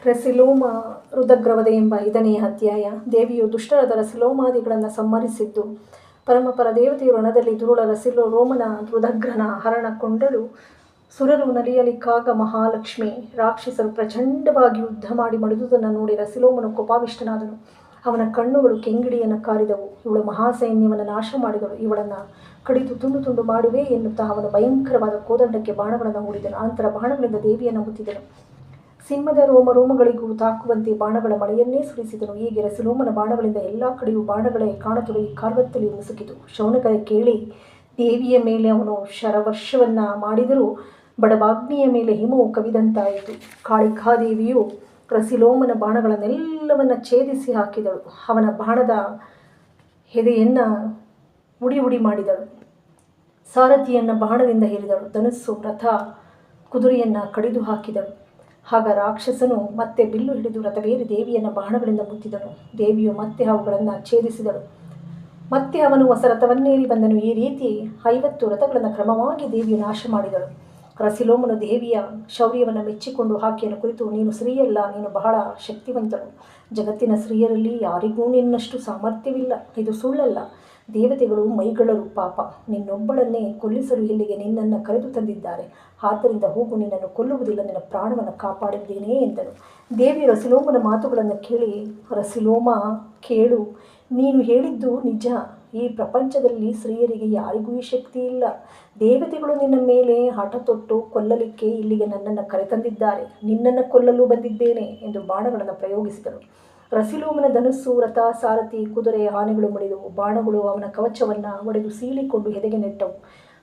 ರಸಿಲೋಮ ರುದ್ರವಧೆ ಎಂಬ 5ನೇ ಅಧ್ಯಾಯ. ದೇವಿಯು ದುಷ್ಟರಾದ ರಸಿಲೋಮಾದಿಗಳನ್ನು ಸಂಹರಿಸಿದ್ದು, ಪರಮಪರ ದೇವತೆಯು ರಣದಲ್ಲಿ ದುರುಳ ರಸಿಲೋಮನ ರುದ್ರನ ಹರಣ ಕೊಂಡಳು. ಸುರರು ನಲಿಯಲಿಕ್ಕಾಗ ಮಹಾಲಕ್ಷ್ಮಿ ರಾಕ್ಷಸರು ಪ್ರಚಂಡವಾಗಿ ಯುದ್ಧ ಮಾಡಿ ಮಡಿದುದನ್ನು ನೋಡಿ ರಸಿಲೋಮನು ಕೋಪಾವಿಷ್ಟನಾದನು. ಅವನ ಕಣ್ಣುಗಳು ಕೆಂಗಿಡಿಯನ್ನು ಕಾರಿದವು. ಇವಳು ಮಹಾಸೈನ್ಯವನ್ನು ನಾಶ ಮಾಡಿದಳು, ಇವಳನ್ನು ಕಡಿದು ತುಂಡು ತುಂಡು ಮಾಡುವೆ ಎನ್ನುತ್ತಾ ಅವನು ಭಯಂಕರವಾದ ಕೋದಂಡಕ್ಕೆ ಬಾಣಗಳನ್ನು ಹೂಡಿದನು. ನಂತರ ಬಾಣಗಳಿಂದ ದೇವಿಯನ್ನು ಮುತ್ತಿದನು. ಸಿಂಹದ ರೋಮಗಳಿಗೂ ತಾಕುವಂತೆ ಬಾಣಗಳ ಮಳೆಯನ್ನೇ ಸುರಿಸಿದನು. ಹೀಗೆ ರಸಿಲೋಮನ ಬಾಣಗಳಿಂದ ಎಲ್ಲ ಕಡೆಯೂ ಬಾಣಗಳೇ ಕಾಣತೊಡಗಿ ಕಾರ್ವತ್ತಲೆಯು ಮುಸುಕಿತು. ಶೌನಕರ ಕೇಳಿ ದೇವಿಯ ಮೇಲೆ ಅವನು ಶರವರ್ಷವನ್ನು ಮಾಡಿದರೂ ಬಡಬಾಗ್ನಿಯ ಮೇಲೆ ಹಿಮವು ಕವಿದಂತಾಯಿತು. ಕಾಳಿಕಾದೇವಿಯು ರಸಿಲೋಮನ ಬಾಣಗಳನ್ನೆಲ್ಲವನ್ನ ಛೇದಿಸಿ ಹಾಕಿದಳು. ಅವನ ಬಾಣದ ಎದೆಯನ್ನು ಉಡಿ ಮಾಡಿದಳು. ಸಾರಥಿಯನ್ನು ಬಾಣದಿಂದ ಹೇರಿದಳು. ಧನುಸ್ಸು, ರಥ, ಕುದುರೆಯನ್ನು ಕಡಿದು ಹಾಕಿದಳು. ಆಗ ರಾಕ್ಷಸನು ಮತ್ತೆ ಬಿಲ್ಲು ಹಿಡಿದು ರಥವೇರಿ ದೇವಿಯನ್ನು ಬಾಣಗಳಿಂದ ಮುತ್ತಿದನು. ದೇವಿಯು ಮತ್ತೆ ಅವುಗಳನ್ನು ಛೇದಿಸಿದಳು. ಮತ್ತೆ ಅವನು ಹೊಸ ರಥವನ್ನೇರಿ ಬಂದನು. ಈ ರೀತಿ 50 ರಥಗಳನ್ನು ಕ್ರಮವಾಗಿ ದೇವಿಯು ನಾಶ ಮಾಡಿದಳು. ರಸಿಲೋಮನು ದೇವಿಯ ಶೌರ್ಯವನ್ನು ಮೆಚ್ಚಿಕೊಂಡು ಆಕೆಯನ್ನು ಕುರಿತು, ನೀನು ಸ್ತ್ರೀಯಲ್ಲ, ನೀನು ಬಹಳ ಶಕ್ತಿವಂತಳು. ಜಗತ್ತಿನ ಸ್ತ್ರೀಯರಲ್ಲಿ ಯಾರಿಗೂ ನಿನ್ನಷ್ಟು ಸಾಮರ್ಥ್ಯವಿಲ್ಲ. ಇದು ಸುಳ್ಳಲ್ಲ. ದೇವತೆಗಳು ಮೈಗಳರು. ಪಾಪ, ನಿನ್ನೊಬ್ಬಳನ್ನೇ ಕೊಲ್ಲಿಸಲು ಇಲ್ಲಿಗೆ ನಿನ್ನನ್ನು ಕರೆದು ತಂದಿದ್ದಾರೆ. ಆದ್ದರಿಂದ ಹೋಗು, ನಿನ್ನನ್ನು ಕೊಲ್ಲುವುದಿಲ್ಲ, ನಿನ್ನ ಪ್ರಾಣವನ್ನು ಕಾಪಾಡಿದ್ದೇನೆ ಎಂದನು. ದೇವಿ ರಸಿಲೋಮನ ಮಾತುಗಳನ್ನು ಕೇಳಿ, ರಸಿಲೋಮ, ಕೇಳು, ನೀನು ಹೇಳಿದ್ದು ನಿಜ. ಈ ಪ್ರಪಂಚದಲ್ಲಿ ಸ್ತ್ರೀಯರಿಗೆ ಯಾರಿಗೂ ಈ ಶಕ್ತಿ ಇಲ್ಲ. ದೇವತೆಗಳು ನಿನ್ನ ಮೇಲೆ ಹಠ ತೊಟ್ಟು ಕೊಲ್ಲಲಿಕ್ಕೆ ಇಲ್ಲಿಗೆ ನನ್ನನ್ನು ಕರೆತಂದಿದ್ದಾರೆ. ನಿನ್ನನ್ನು ಕೊಲ್ಲಲು ಬಂದಿದ್ದೇನೆ ಎಂದು ಬಾಣಗಳನ್ನು ಪ್ರಯೋಗಿಸಿದಳು. ರಸಿಲೋಮನ ಧನುಸ್ಸು, ರಥ, ಸಾರಥಿ, ಕುದುರೆ, ಆನೆಗಳು ಮುಡಿದವು. ಬಾಣಗಳು ಅವನ ಕವಚವನ್ನು ಒಡೆದು ಸೀಳಿಕೊಂಡು ಎದೆಗೆ ನೆಟ್ಟವು.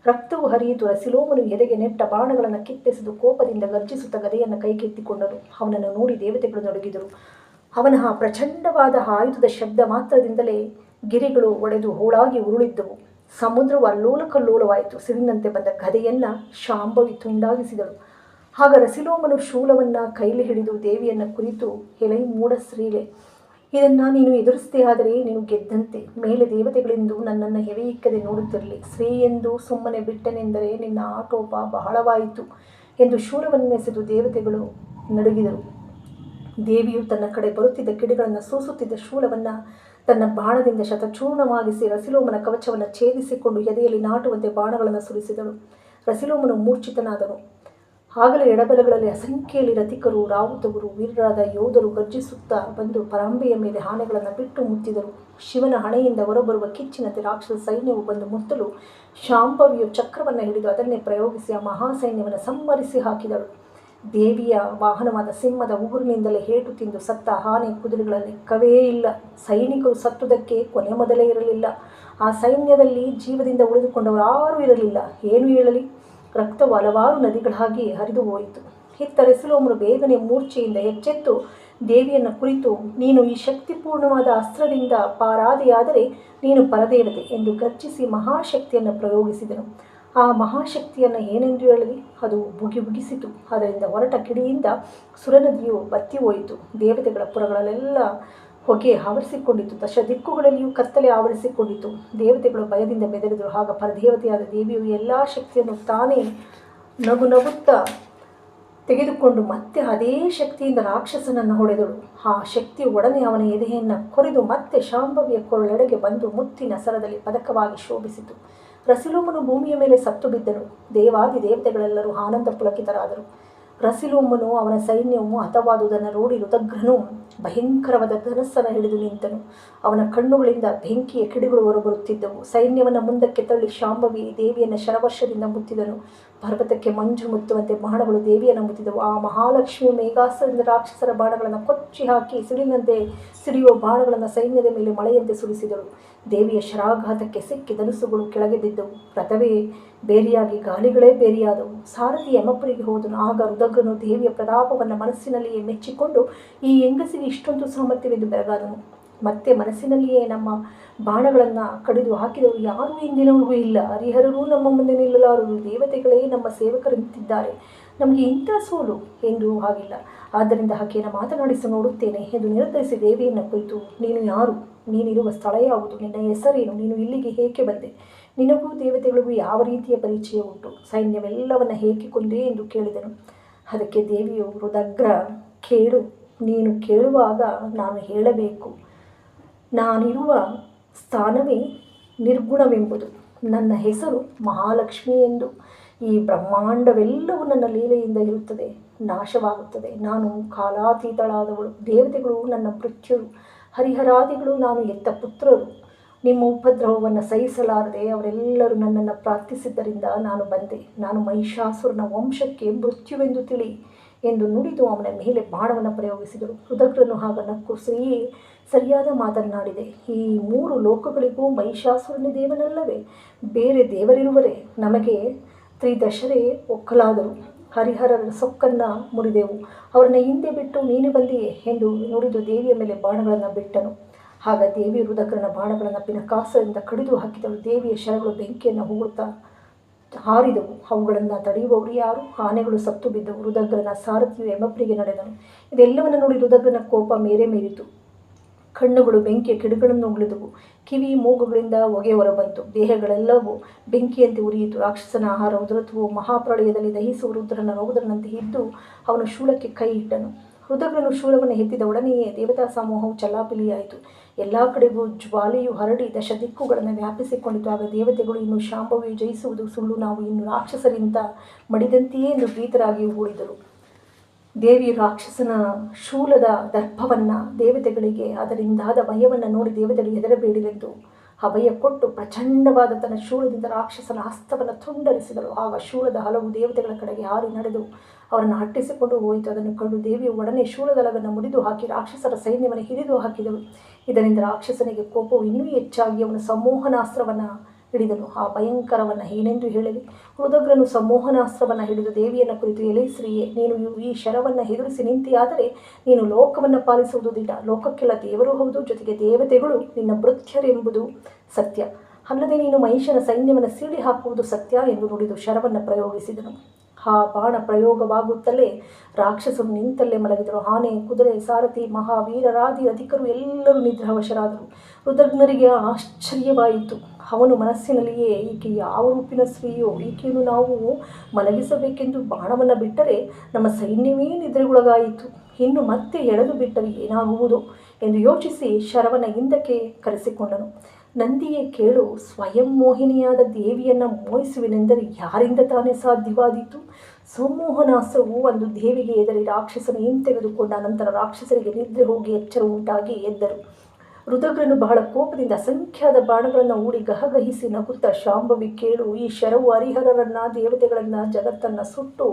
ರಕ್ತವು ಹರಿಯಿತು. ರಸಿಲೋಮನು ಎದೆಗೆ ನೆಟ್ಟ ಬಾಣಗಳನ್ನು ಕಿತ್ತೆಸೆದು ಕೋಪದಿಂದ ಗರ್ಜಿಸುತ್ತಾ ಗದೆಯನ್ನು ಕೈಗೆತ್ತಿಕೊಂಡನು. ಅವನನ್ನು ನೋಡಿ ದೇವತೆಗಳು ನಡುಗಿದರು. ಅವನ ಆ ಪ್ರಚಂಡವಾದ ಆಯುಧದ ಶಬ್ದ ಮಾತ್ರದಿಂದಲೇ ಗಿರಿಗಳು ಒಡೆದು ಹೋಳಾಗಿ ಉರುಳಿದ್ದವು. ಸಮುದ್ರವು ಅಲ್ಲೋಲ ಕಲ್ಲೋಲವಾಯಿತು. ಸಿಡಿನಂತೆ ಬಂದ ಗದೆಯನ್ನು ಶಾಂಭವಿ ತುಂಡಾಗಿಸಿದಳು. ಆಗ ರಸಿಲೋಮನು ಶೂಲವನ್ನು ಕೈಲಿ ಹಿಡಿದು ದೇವಿಯನ್ನು ಕುರಿತು, ಎಲೈ ಮೂಢ ಸ್ತ್ರೀಲೆ, ಇದನ್ನು ನೀನು ಎದುರಿಸದೇ ಆದರೆ ನೀನು ಗೆದ್ದಂತೆ. ಮೇಲೆ ದೇವತೆಗಳೆಂದು ನನ್ನನ್ನು ಹೆವೆಯಿಕ್ಕದೆ ನೋಡುತ್ತಿರಲಿ. ಸ್ತ್ರೀ ಎಂದು ಸುಮ್ಮನೆ ಬಿಟ್ಟನೆಂದರೆ ನಿನ್ನ ಆಟೋಪ ಬಹಳವಾಯಿತು ಎಂದು ಶೂಲವನ್ನೆಸೆದು ದೇವತೆಗಳು ನಡುಗಿದರು. ದೇವಿಯು ತನ್ನ ಕಡೆ ಬರುತ್ತಿದ್ದ ಕಿಡಿಗಳನ್ನು ಸೂಸುತ್ತಿದ್ದ ಶೂಲವನ್ನು ತನ್ನ ಬಾಣದಿಂದ ಶತಚೂರ್ಣವಾಗಿಸಿ ರಸಿಲೋಮನ ಕವಚವನ್ನು ಛೇದಿಸಿಕೊಂಡು ಎದೆಯಲ್ಲಿ ನಾಟುವಂತೆ ಬಾಣಗಳನ್ನು ಸುರಿಸಿದಳು. ರಸಿಲೋಮನು ಮೂರ್ಛಿತನಾದನು. ಆಗಲೇ ಎಡಬಲಗಳಲ್ಲಿ ಅಸಂಖ್ಯೆಯಲ್ಲಿ ರಥಿಕರು, ರಾವುತವರು, ವೀರರಾದ ಯೋಧರು ಗರ್ಜಿಸುತ್ತಾ ಬಂದು ಪರಾಂಬೆಯ ಮೇಲೆ ಆನೆಗಳನ್ನು ಬಿಟ್ಟು ಮುತ್ತಿದರು. ಶಿವನ ಹಣೆಯಿಂದ ಹೊರಬರುವ ಕಿಚ್ಚಿನಂತೆ ರಾಕ್ಷಸ ಸೈನ್ಯವು ಬಂದು ಮುತ್ತಲು ಶಾಂಭವಿಯು ಚಕ್ರವನ್ನು ಹಿಡಿದು ಅದನ್ನೇ ಪ್ರಯೋಗಿಸಿ ಆ ಮಹಾಸೈನ್ಯವನ್ನು ಸಂಹರಿಸಿ ಹಾಕಿದಳು. ದೇವಿಯ ವಾಹನವಾದ ಸಿಂಹದ ಉಗುರಿನಿಂದಲೇ ಹೇಟು ತಿಂದು ಸತ್ತ ಆನೆ, ಕುದುರೆಗಳ ಲೆಕ್ಕವೇ ಇಲ್ಲ. ಸೈನಿಕರು ಸತ್ತುದಕ್ಕೆ ಕೊನೆ ಮೊದಲೇ ಇರಲಿಲ್ಲ. ಆ ಸೈನ್ಯದಲ್ಲಿ ಜೀವದಿಂದ ಉಳಿದುಕೊಂಡವರು ಯಾರೂ ಇರಲಿಲ್ಲ. ಏನು ಹೇಳಲಿ? ರಕ್ತವು ಹಲವಾರು ನದಿಗಳಾಗಿ ಹರಿದು ಹೋಯಿತು. ಇತ್ತ ರಸಿಲೋಮನು ಬೇಗನೆ ಮೂರ್ಛೆಯಿಂದ ಎಚ್ಚೆತ್ತು ದೇವಿಯನ್ನು ಕುರಿತು, ನೀನು ಈ ಶಕ್ತಿಪೂರ್ಣವಾದ ಅಸ್ತ್ರದಿಂದ ಪಾರಾದೆಯಾದರೆ ನೀನು ಪರದೇವತೆ ಎಂದು ಗರ್ಜಿಸಿ ಮಹಾಶಕ್ತಿಯನ್ನು ಪ್ರಯೋಗಿಸಿದನು. ಆ ಮಹಾಶಕ್ತಿಯನ್ನು ಏನೆಂದು ಹೇಳಲಿ? ಅದು ಬುಗಿಸಿತು. ಅದರಿಂದ ಹೊರಟ ಕಿಡಿಯಿಂದ ಸುರನದಿಯು ಬತ್ತಿ ಹೋಯಿತು. ದೇವತೆಗಳ ಪುರಗಳಲ್ಲೆಲ್ಲ ಹೊಗೆ ಆವರಿಸಿಕೊಂಡಿತು. ದಿಕ್ಕುಗಳಲ್ಲಿಯೂ ಕತ್ತಲೆ ಆವರಿಸಿಕೊಂಡಿತು. ದೇವತೆಗಳು ಭಯದಿಂದ ಬೆದರಿದರು. ಆಗ ಪರದೇವತೆಯಾದ ದೇವಿಯು ಎಲ್ಲ ಶಕ್ತಿಯನ್ನು ತಾನೇ ನಗುತ್ತಾ ತೆಗೆದುಕೊಂಡು ಮತ್ತೆ ಅದೇ ಶಕ್ತಿಯಿಂದ ರಾಕ್ಷಸನನ್ನು ಹೊಡೆದಳು. ಆ ಶಕ್ತಿ ಒಡನೆ ಅವನ ಎದೆಯನ್ನು ಕೊರೆದು ಮತ್ತೆ ಶಾಂಭವಿಯ ಕೊರಳೆಡೆಗೆ ಬಂದು ಮುತ್ತಿನ ಸರದಲ್ಲಿ ಪದಕವಾಗಿ ಶೋಭಿಸಿತು. ರಸಿಲೋಮನು ಭೂಮಿಯ ಮೇಲೆ ಸತ್ತು ಬಿದ್ದನು. ದೇವಾದಿ ದೇವತೆಗಳೆಲ್ಲರೂ ಆನಂದ ಪುಳಕಿತರಾದರು. ರಸಿಲೋಮನು ಅವನ ಸೈನ್ಯವು ಹತವಾದುದನ್ನು ನೋಡಿ ರುದ್ರನು ಭಯಂಕರವಾದ ಧನಸ್ಸನ್ನು ಹಿಡಿದು ನಿಂತನು. ಅವನ ಕಣ್ಣುಗಳಿಂದ ಬೆಂಕಿಯ ಕಿಡಿಗಳು ಹೊರಬರುತ್ತಿದ್ದವು. ಸೈನ್ಯವನ್ನು ಮುಂದಕ್ಕೆ ತಳ್ಳಿ ಶಾಂಭವಿ ದೇವಿಯನ್ನು ಶರವರ್ಷದಿಂದ ಮುತ್ತಿದನು. ಪರ್ವತಕ್ಕೆ ಮಂಜು ಮುತ್ತುವಂತೆ ಬಾಣಗಳು ದೇವಿಯನ್ನು ಮುತ್ತಿದವು. ಆ ಮಹಾಲಕ್ಷ್ಮಿಯು ಮೇಘಾಸ್ತ್ರದಿಂದ ರಾಕ್ಷಸರ ಬಾಣಗಳನ್ನು ಕೊಚ್ಚಿ ಹಾಕಿ ಸಿಡಿನಂತೆ ಸಿಡಿಯುವ ಬಾಣಗಳನ್ನು ಸೈನ್ಯದ ಮೇಲೆ ಮಳೆಯಂತೆ ಸುರಿಸಿದಳು. ದೇವಿಯ ಶರಾಘಾತಕ್ಕೆ ಸಿಕ್ಕಿ ಧನುಸ್ಸುಗಳು ಕೆಳಗೆ ಬಿದ್ದವು. ರಥವೇ ಬೇರೆಯಾಗಿ ಗಾಲಿಗಳೇ ಬೇರೆಯಾದವು. ಸಾರಥಿ ಯಮಪುರಿಗೆ ಹೋದನು. ಆಗ ರುದ್ರನು ದೇವಿಯ ಪ್ರತಾಪವನ್ನು ಮನಸ್ಸಿನಲ್ಲಿಯೇ ಮೆಚ್ಚಿಕೊಂಡು, ಈ ಹೆಂಗಸಿಗೆ ಇಷ್ಟೊಂದು ಸಾಮರ್ಥ್ಯವೆಂದು ಬೆರಗಾದನು. ಮತ್ತೆ ಮನಸ್ಸಿನಲ್ಲಿಯೇ, ನಮ್ಮ ಬಾಣಗಳನ್ನು ಕಡಿದು ಹಾಕಿದವರು ಯಾರೂ ಇಂದಿನವರೆಗೂ ಇಲ್ಲ. ಹರಿಹರರೂ ನಮ್ಮ ಮುಂದೆ ನಿಲ್ಲಲಾರರು. ದೇವತೆಗಳೇ ನಮ್ಮ ಸೇವಕರಂತಿದ್ದಾರೆ. ನಮಗೆ ಇಂಥ ಸೋಲು ಎಂದು ಆಗಿಲ್ಲ. ಆದ್ದರಿಂದ ಆಕೆಯನ್ನು ಮಾತನಾಡಿಸಿ ನೋಡುತ್ತೇನೆ ಎಂದು ನಿರ್ಧರಿಸಿ ದೇವಿಯನ್ನು ಕುರಿತು, ನೀನು ಯಾರು? ನೀನಿರುವ ಸ್ಥಳ ಯಾವುದು? ನಿನ್ನ ಹೆಸರೇನು? ನೀನು ಇಲ್ಲಿಗೆ ಏಕೆ ಬಂದೆ? ನಿನಗೂ ದೇವತೆಗಳಿಗೂ ಯಾವ ರೀತಿಯ ಪರಿಚಯ ಉಂಟು? ಸೈನ್ಯವೆಲ್ಲವನ್ನು ಏಕೆ ಕೊಂದೆ ಎಂದು ಕೇಳಿದನು. ಅದಕ್ಕೆ ದೇವಿಯು, ರುದ್ರ, ಕೇಳು, ನೀನು ಕೇಳುವಾಗ ನಾನು ಹೇಳಬೇಕು. ನಾನಿರುವ ಸ್ಥಾನವೇ ನಿರ್ಗುಣವೆಂಬುದು. ನನ್ನ ಹೆಸರು ಮಹಾಲಕ್ಷ್ಮಿ ಎಂದು. ಈ ಬ್ರಹ್ಮಾಂಡವೆಲ್ಲವೂ ನನ್ನ ಲೀಲೆಯಿಂದ ಇರುತ್ತದೆ, ನಾಶವಾಗುತ್ತದೆ. ನಾನು ಕಾಲಾತೀತಳಾದವಳು. ದೇವತೆಗಳು ನನ್ನ ಮೃತ್ಯುರು, ಹರಿಹರಾದಿಗಳು ನಾನು ಎತ್ತ ಪುತ್ರರು. ನಿಮ್ಮ ಉಪದ್ರವವನ್ನು ಸಹಿಸಲಾರದೆ ಅವರೆಲ್ಲರೂ ನನ್ನನ್ನು ಪ್ರಾರ್ಥಿಸಿದ್ದರಿಂದ ನಾನು ಬಂದೆ. ನಾನು ಮಹಿಷಾಸುರನ ವಂಶಕ್ಕೆ ಮೃತ್ಯುವೆಂದು ತಿಳಿ ಎಂದು ನುಡಿದು ಅವನ ಮೇಲೆ ಬಾಣವನ್ನು ಪ್ರಯೋಗಿಸಿದರು. ರುದ್ರನು ಆಗ ನಕ್ಕು, ಸರಿಯಾದ ಮಾತನ್ನಾಡಿದೆ. ಈ 3 ಲೋಕಗಳಿಗೂ ಮಹಿಷಾಸುರನೇ ದೇವನಲ್ಲವೇ? ಬೇರೆ ದೇವರಿರುವರೇ? ನಮಗೆ ತ್ರಿದಶರೇ ಒಕ್ಕಲಾದರು. ಹರಿಹರರ ಸೊಕ್ಕನ್ನು ಮುರಿದೆವು. ಅವರನ್ನು ಹಿಂದೆ ಬಿಟ್ಟು ನೀನು ಬಂದಿಯೇ ಎಂದು ನುಡಿದು ದೇವಿಯ ಮೇಲೆ ಬಾಣಗಳನ್ನು ಬಿಟ್ಟನು. ಆಗ ದೇವಿ ರುದ್ರನ ಬಾಣಗಳನ್ನು ಪಿನಕಾಸದಿಂದ ಕಡಿದು ಹಾಕಿದಳು. ದೇವಿಯ ಶರಗಳು ಬೆಂಕಿಯನ್ನು ಹೂಳುತ್ತಾ ಹಾರಿದವು. ಅವುಗಳನ್ನು ತಡೆಯುವವರು ಯಾರು? ಆನೆಗಳು ಸತ್ತು ಬಿದ್ದವು. ರುದ್ರನ ಸಾರಥಿಯು ಯಮಪುರಿಗೆ ನಡೆದನು. ಇದೆಲ್ಲವನ್ನು ನೋಡಿ ರುದ್ರನ ಕೋಪ ಮೇರಿತು. ಕಣ್ಣುಗಳು ಬೆಂಕಿಯ ಕಿಡಿಗಳನ್ನು ಉಗುಳಿದವು. ಕಿವಿ ಮೂಗುಗಳಿಂದ ಹೊಗೆ ಹೊರಬಂತು. ದೇಹಗಳೆಲ್ಲವೂ ಬೆಂಕಿಯಂತೆ ಉರಿಯಿತು. ರಾಕ್ಷಸನ ಆಹಾರ ಉದುರತ್ವವು ಮಹಾಪ್ರಳಯದಲ್ಲಿ ದಹಿಸುವ ರುದ್ರನ ರೌದ್ರನಂತೆ ಇದ್ದು ಅವನು ಶೂಲಕ್ಕೆ ಕೈ ಇಟ್ಟನು. ರುದ್ರನು ಶೂಲವನ್ನು ಎತ್ತಿದ ಒಡನೆಯೇ ದೇವತಾ ಸಮೂಹವು ಚಲ್ಲಾಪಿಲಿಯಾಯಿತು. ಎಲ್ಲ ಕಡೆಗೂ ಜ್ವಾಲೆಯು ಹರಡಿ ದಿಕ್ಕುಗಳನ್ನು ವ್ಯಾಪಿಸಿಕೊಂಡಿತು. ಆಗ ದೇವತೆಗಳು, ಇನ್ನು ಶಾಂಭವಿಯು ಜಯಿಸುವುದು ಸುಳ್ಳು, ನಾವು ಇನ್ನು ರಾಕ್ಷಸರಿಂದ ಮಡಿದಂತೆಯೇ ಎಂದು ಭೀತರಾಗಿ ಹೂಡಿದರು. ದೇವಿ ರಾಕ್ಷಸನ ಶೂಲದ ದರ್ಪವನ್ನು ದೇವತೆಗಳಿಗೆ ಅದರಿಂದಾದ ಭಯವನ್ನು ನೋಡಿ ದೇವತೆಗಳು ಹೆದರಬೇಡಿರೆಂದು ಅಭಯ ಕೊಟ್ಟು ಪ್ರಚಂಡವಾದ ತನ್ನ ಶೂಲದಿಂದ ರಾಕ್ಷಸನ ಹಸ್ತವನ್ನು ತುಂಡರಿಸಿದಳು. ಆಗ ಶೂಲದ ಹಲವು ದೇವತೆಗಳ ಕಡೆಗೆ ಹಾರಿ ನಡೆದು ಅವರನ್ನು ಹಟ್ಟಿಸಿಕೊಂಡು ಹೋಯಿತು. ಅದನ್ನು ಕಂಡು ದೇವಿಯು ಒಡನೆ ಶೂಲದಲಗನ್ನು ಮುರಿದು ಹಾಕಿ ರಾಕ್ಷಸರ ಸೈನ್ಯವನ್ನು ಹಿಡಿದು ಹಾಕಿದಳು. ಇದರಿಂದ ರಾಕ್ಷಸನಿಗೆ ಕೋಪವು ಇನ್ನೂ ಹೆಚ್ಚಾಗಿ ಅವನು ಸಂಮೋಹನಾಸ್ತ್ರವನ್ನು ಹಿಡಿದನು. ಆ ಭಯಂಕರವನ್ನು ಏನೆಂದು ಹೇಳಲಿ? ರುದ್ರನು ಸಂಮೋಹನಾಸ್ತ್ರವನ್ನು ಹಿಡಿದು ದೇವಿಯನ್ನು ಕುರಿತು, ಎಲೆ ಸ್ತ್ರೀಯೇ, ನೀನು ಈ ಶರವನ್ನು ಎದುರಿಸಿ ನಿಂತಿಯಾದರೆ ನೀನು ಲೋಕವನ್ನು ಪಾಲಿಸುವುದು ದಿಟ. ಲೋಕಕ್ಕೆಲ್ಲ ದೇವರು ಹೌದು, ಜೊತೆಗೆ ದೇವತೆಗಳು ನಿನ್ನ ಭೃತ್ಯರೆಂಬುದು ಸತ್ಯ. ಅಲ್ಲದೆ ನೀನು ಮಹಿಷನ ಸೈನ್ಯವನ್ನು ಸೀಳಿ ಹಾಕುವುದು ಸತ್ಯ ಎಂದು ನುಡಿದು ಶರವನ್ನು ಪ್ರಯೋಗಿಸಿದನು. ಆ ಬಾಣ ಪ್ರಯೋಗವಾಗುತ್ತಲೇ ರಾಕ್ಷಸರು ನಿಂತಲ್ಲೇ ಮಲಗಿದರು. ಆನೆ, ಕುದುರೆ, ಸಾರಥಿ, ಮಹಾವೀರರಾದಿ ಅಧಿಕರು ಎಲ್ಲರೂ ನಿದ್ರಾವಶರಾದರು. ರುದ್ರನಿಗೆ ಆಶ್ಚರ್ಯವಾಯಿತು. ಅವನು ಮನಸ್ಸಿನಲ್ಲಿಯೇ, ಈಕೆ ಯಾವ ರೂಪಿನ ಸ್ತ್ರೀಯೋ? ಈಕೆಯನ್ನು ನಾವು ಮಲಗಿಸಬೇಕೆಂದು ಬಾಣವನ್ನು ಬಿಟ್ಟರೆ ನಮ್ಮ ಸೈನ್ಯವೇ ನಿದ್ರೆಗೊಳಗಾಯಿತು. ಇನ್ನು ಮತ್ತೆ ಎಳೆದು ಬಿಟ್ಟರೆ ಏನಾಗುವುದು ಎಂದು ಯೋಚಿಸಿ ಶರವನ್ನು ಹಿಂದಕ್ಕೆ ಕರೆಸಿಕೊಂಡನು. ನಂದಿಯೇ ಕೇಳು, ಸ್ವಯಂ ಮೋಹಿನಿಯಾದ ದೇವಿಯನ್ನು ಮೋಹಿಸುವೆನೆಂದರೆ ಯಾರಿಂದ ತಾನೇ ಸಾಧ್ಯವಾದೀತು? ಸಂಮೋಹನಾಸ್ತ್ರವು ಒಂದು ದೇವಿಗೆ ಎದರಿ ರಾಕ್ಷಸನು ಹಿಂತೆಗೆದುಕೊಂಡ ನಂತರ ರಾಕ್ಷಸರಿಗೆ ನಿದ್ರೆ ಹೋಗಿ ಎಚ್ಚರ ಉಂಟಾಗಿ ಎದ್ದರು. ರುದ್ರನು ಬಹಳ ಕೋಪದಿಂದ ಅಸಂಖ್ಯಾತ ಬಾಣಗಳನ್ನು ಹೂಡಿ ಗಹಗಹಿಸಿ ನಗುತ್ತಾ, ಶಾಂಭವಿ ಕೇಳು, ಈ ಶರವು ಹರಿಹರರನ್ನ, ದೇವತೆಗಳನ್ನು, ಜಗತ್ತನ್ನು ಸುಟ್ಟು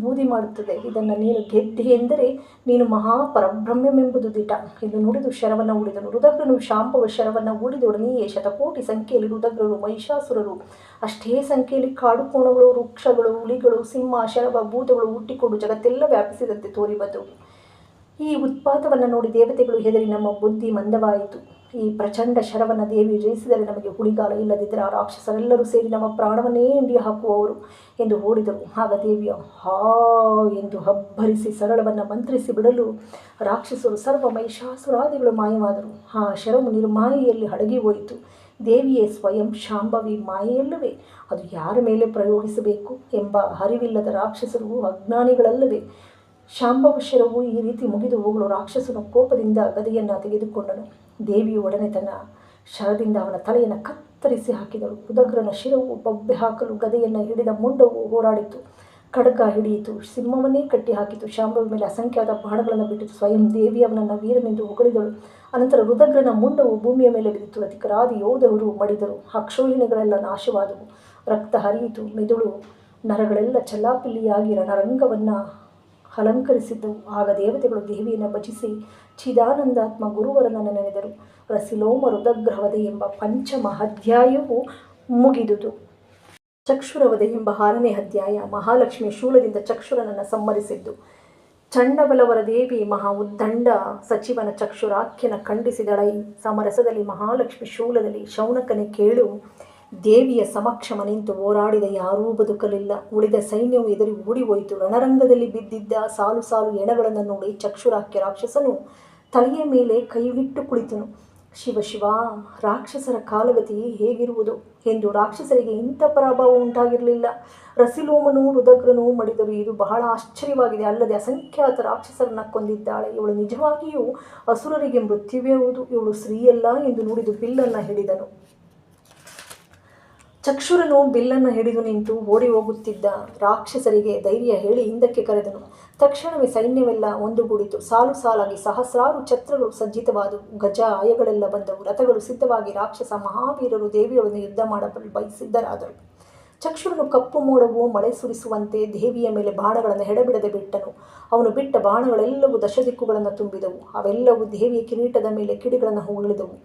ಬೂದಿ ಮಾಡುತ್ತದೆ. ಇದನ್ನು ನೀನು ಗೆದ್ದೆ ಎಂದರೆ ನೀನು ಮಹಾಪರಬ್ರಹ್ಮವೆಂಬುದು ದಿಟ ಎಂದು ನುಡಿದು ಶರವನ್ನು ಹೂಡಿದನು. ರುದ್ರನು ಶಾಂಭವ ಶರವನ್ನು ಹೂಡಿದೊಡನೆಯೇ ಶತಕೋಟಿ ಸಂಖ್ಯೆಯಲ್ಲಿ ರುದ್ರರು, ಮಹಿಷಾಸುರರು, ಅಷ್ಟೇ ಸಂಖ್ಯೆಯಲ್ಲಿ ಕಾಡುಕೋಣಗಳು, ವೃಕ್ಷಗಳು, ಹುಲಿಗಳು, ಸಿಂಹ, ಶರಭ, ಭೂತಗಳು ಹುಟ್ಟಿಕೊಂಡು ಜಗತ್ತೆಲ್ಲ ವ್ಯಾಪಿಸಿದಂತೆ ತೋರಿಬಂದವು. ಈ ಉತ್ಪಾತವನ್ನು ನೋಡಿ ದೇವತೆಗಳು ಹೆದರಿ, ನಮ್ಮ ಬುದ್ಧಿ ಮಂದವಾಯಿತು. ಈ ಪ್ರಚಂಡ ಶರವನ್ನು ದೇವಿ ಜಯಿಸಿದರೆ ನಮಗೆ ಹುಳಿಗಾಲ, ಇಲ್ಲದಿದ್ದರೆ ಆ ರಾಕ್ಷಸರೆಲ್ಲರೂ ಸೇರಿ ನಮ್ಮ ಪ್ರಾಣವನ್ನೇ ಹಿಂಡಿ ಹಾಕುವವರು ಎಂದು ಓಡಿದರು. ಆಗ ದೇವಿಯ ಹಾ ಎಂದು ಹಬ್ಬರಿಸಿ ಸರಳವನ್ನು ಮಂತ್ರಿಸಿ ಬಿಡಲು ರಾಕ್ಷಸರು ಸರ್ವ ಮಹಿಷಾಸುರಾದಿಗಳು ಮಾಯವಾದರು. ಆ ಶರವು ನಿರ್ಮಾಯೆಯಲ್ಲಿ ಅಡಗಿ ಹೋಯಿತು. ದೇವಿಯೇ ಸ್ವಯಂ ಶಾಂಭವಿ ಮಾಯೆಯಲ್ಲವೇ? ಅದು ಯಾರ ಮೇಲೆ ಪ್ರಯೋಗಿಸಬೇಕು ಎಂಬ ಅರಿವಿಲ್ಲದ ರಾಕ್ಷಸರು ಅಜ್ಞಾನಿಗಳಲ್ಲವೇ? ಶಾಂಭವ ಶರವು ಈ ರೀತಿ ಮುಗಿದು ಹೋಗಲು ರಾಕ್ಷಸನು ಕೋಪದಿಂದ ಗದೆಯನ್ನು ತೆಗೆದುಕೊಂಡನು. ದೇವಿಯು ಒಡನೆ ತನ್ನ ಶರದಿಂದ ಅವನ ತಲೆಯನ್ನು ಕತ್ತರಿಸಿ ಹಾಕಿದಳು. ರುದ್ರನ ಶಿರವು ಬೊಬ್ಬೆ ಹಾಕಲು ಗದೆಯನ್ನು ಹಿಡಿದ ಮುಂಡವು ಹೋರಾಡಿತು. ಖಡ್ಗ ಹಿಡಿಯಿತು, ಸಿಂಹವನ್ನೇ ಕಟ್ಟಿ ಹಾಕಿತು. ಶಾಂಭವಿ ಮೇಲೆ ಅಸಂಖ್ಯಾತ ಬಾಣಗಳನ್ನು ಬಿಟ್ಟಿತು. ಸ್ವಯಂ ದೇವಿ ಅವನನ್ನು ವೀರನೆಂದು ಹೊಗಳಿದಳು. ಅನಂತರ ರುದ್ರನ ಮುಂಡವು ಭೂಮಿಯ ಮೇಲೆ ಬಿದ್ದಿತು. ಅಧಿಕರಾದಿ ಯೋಧರು ಮಡಿದರು. ಅಕ್ಷೋಹಿಣಿಗಳೆಲ್ಲ ನಾಶವಾದವು. ರಕ್ತ ಹರಿಯಿತು. ಮೆದುಳು ನರಗಳೆಲ್ಲ ಚಲ್ಲಾಪಿಲ್ಲಿಯಾಗಿ ರಣರಂಗವನ್ನು ಅಲಂಕರಿಸಿದ್ದವು. ಆಗ ದೇವತೆಗಳು ದೇವಿಯನ್ನು ಭಜಿಸಿ ಚಿದಾನಂದಾತ್ಮ ಗುರುವರನನ್ನು ನೆನೆದರು. ರಸಿಲೋಮ ರುದ್ರವಧೆ ಎಂಬ ಪಂಚಮ ಅಧ್ಯಾಯವು ಮುಗಿದುದು. ಚಕ್ಷುರವಧೆ ಎಂಬ 6ನೇ ಅಧ್ಯಾಯ. ಮಹಾಲಕ್ಷ್ಮಿ ಶೂಲದಿಂದ ಚಕ್ಷುರನನ್ನು ಸಂಹರಿಸಿದ್ದು. ಚಂಡಬಲವರ ದೇವಿ ಮಹಾ ಉದ್ದಂಡ ಸಚಿವನ ಚಕ್ಷುರಾಖ್ಯನ ಖಂಡಿಸಿದಳೈ. ಸಮರಸದಲ್ಲಿ ಮಹಾಲಕ್ಷ್ಮಿ ಶೂಲದಲ್ಲಿ, ಶೌನಕನೇ ಕೇಳು, ದೇವಿಯ ಸಮಕ್ಷಮ ನಿಂತು ಹೋರಾಡಿದ ಯಾರೂ ಬದುಕಲಿಲ್ಲ. ಉಳಿದ ಸೈನ್ಯವು ಎದುರಿ ಓಡಿಹೋಯಿತು. ರಣರಂಗದಲ್ಲಿ ಬಿದ್ದಿದ್ದ ಸಾಲು ಸಾಲು ಎಣಗಳನ್ನು ನೋಡಿ ಚಕ್ಷುರಾಖ್ಯ ರಾಕ್ಷಸನು ತಲೆಯ ಮೇಲೆ ಕೈಯಿಟ್ಟು ಕುಳಿತನು. ಶಿವ ಶಿವ, ರಾಕ್ಷಸರ ಕಾಲಗತಿ ಹೇಗಿರುವುದು ಎಂದು ರಾಕ್ಷಸರಿಗೆ ಇಂಥ ಪರಾಭವ ಉಂಟಾಗಿರಲಿಲ್ಲ. ರಸಿಲೋಮನೂ ರುದಗ್ರನೂ ಮಡಿದರು. ಇದು ಬಹಳ ಆಶ್ಚರ್ಯವಾಗಿದೆ. ಅಲ್ಲದೆ ಅಸಂಖ್ಯಾತ ರಾಕ್ಷಸರನ್ನ ಕೊಂದಿದ್ದಾಳೆ. ಇವಳು ನಿಜವಾಗಿಯೂ ಅಸುರರಿಗೆ ಮೃತ್ಯುವೇ ಹೌದು. ಇವಳು ಸ್ತ್ರೀಯಲ್ಲ ಎಂದು ನುಡಿದು ಬಿಲ್ಲನ್ನು ಹಿಡಿದನು. ಚಕ್ಷುರನು ಬಿಲ್ಲನ್ನು ಹಿಡಿದು ನಿಂತು ಓಡಿ ಹೋಗುತ್ತಿದ್ದ ರಾಕ್ಷಸರಿಗೆ ಧೈರ್ಯ ಹೇಳಿ ಹಿಂದಕ್ಕೆ ಕರೆದನು. ತಕ್ಷಣವೇ ಸೈನ್ಯವೆಲ್ಲ ಒಂದುಗೂಡಿತು. ಸಾಲು ಸಾಲಾಗಿ ಸಹಸ್ರಾರು ಛತ್ರಗಳು ಸಜ್ಜಿತವಾದವು. ಗಜ ಆಯಗಳೆಲ್ಲ ಬಂದವು. ರಥಗಳು ಸಿದ್ಧವಾಗಿ ರಾಕ್ಷಸ ಮಹಾವೀರರು ದೇವಿಯೊಡನೆ ಯುದ್ಧ ಮಾಡಲು ಸಿದ್ಧರಾದರು. ಚಕ್ಷುರನು ಕಪ್ಪು ಮೋಡವು ಮಳೆ ಸುರಿಸುವಂತೆ ದೇವಿಯ ಮೇಲೆ ಬಾಣಗಳನ್ನು ಎಡೆಬಿಡದೆ ಬಿಟ್ಟನು. ಅವನು ಬಿಟ್ಟ ಬಾಣಗಳೆಲ್ಲವೂ ದಶದಿಕ್ಕುಗಳನ್ನು ತುಂಬಿದವು. ಅವೆಲ್ಲವೂ ದೇವಿಯ ಕಿರೀಟದ ಮೇಲೆ ಕಿಡಿಗಳನ್ನು ಉರುಳಿದವು.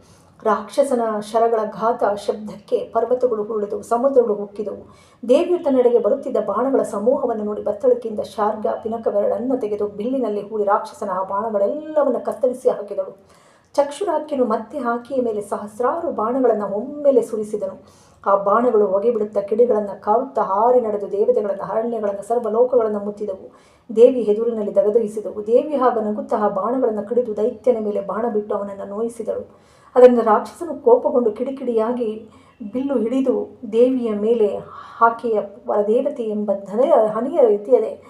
ರಾಕ್ಷಸನ ಶರಗಳ ಘಾತ ಶಬ್ದಕ್ಕೆ ಪರ್ವತಗಳು ಉರುಳಿದವು, ಸಮುದ್ರಗಳು ಉಕ್ಕಿದವು. ದೇವಿಯು ತನ್ನೆಡೆಗೆ ಬರುತ್ತಿದ್ದ ಬಾಣಗಳ ಸಮೂಹವನ್ನು ನೋಡಿ ಬತ್ತಳಿಕೆಯಿಂದ ಶಾರ್ಗ ಪಿನಕವೆರಡನ್ನು ತೆಗೆದು ಬಿಲ್ಲಿನಲ್ಲಿ ಹೂಡಿ ರಾಕ್ಷಸನ ಆ ಬಾಣಗಳೆಲ್ಲವನ್ನು ಕತ್ತರಿಸಿ ಹಾಕಿದಳು. ಚಕ್ಷುರಾಖ್ಯನು ಮತ್ತೆ ಆಕೆಯ ಮೇಲೆ ಸಹಸ್ರಾರು ಬಾಣಗಳನ್ನು ಒಮ್ಮೆಲೆ ಸುರಿಸಿದನು. ಆ ಬಾಣಗಳು ಹೊಗೆ ಬಿಡುತ್ತಾ ಕಿಡಿಗಳನ್ನು ಕಾರುತ್ತಾ ಹಾರಿ ನಡೆದು ದೇವತೆಗಳನ್ನು, ಅರಣ್ಯಗಳನ್ನು, ಸರ್ವಲೋಕಗಳನ್ನು ಮುತ್ತಿದವು. ದೇವಿ ಎದುರಿನಲ್ಲಿ ದಗದಗಿಸಿದವು. ದೇವಿ ಆಗ ನಗುತ್ತಾ ಆ ಬಾಣಗಳನ್ನು ಕಡಿದು ದೈತ್ಯನ ಮೇಲೆ ಬಾಣ ಬಿಟ್ಟು ಅವನನ್ನು ನೋಯಿಸಿದಳು. ಅದರಿಂದ ರಾಕ್ಷಸನು ಕೋಪಗೊಂಡು ಕಿಡಿಕಿಡಿಯಾಗಿ ಬಿಲ್ಲು ಹಿಡಿದು ದೇವಿಯ ಮೇಲೆ ಆಕೆಯ ವರದೇವತೆ ಎಂಬ ಹನಿಯ ರೀತಿಯದೆ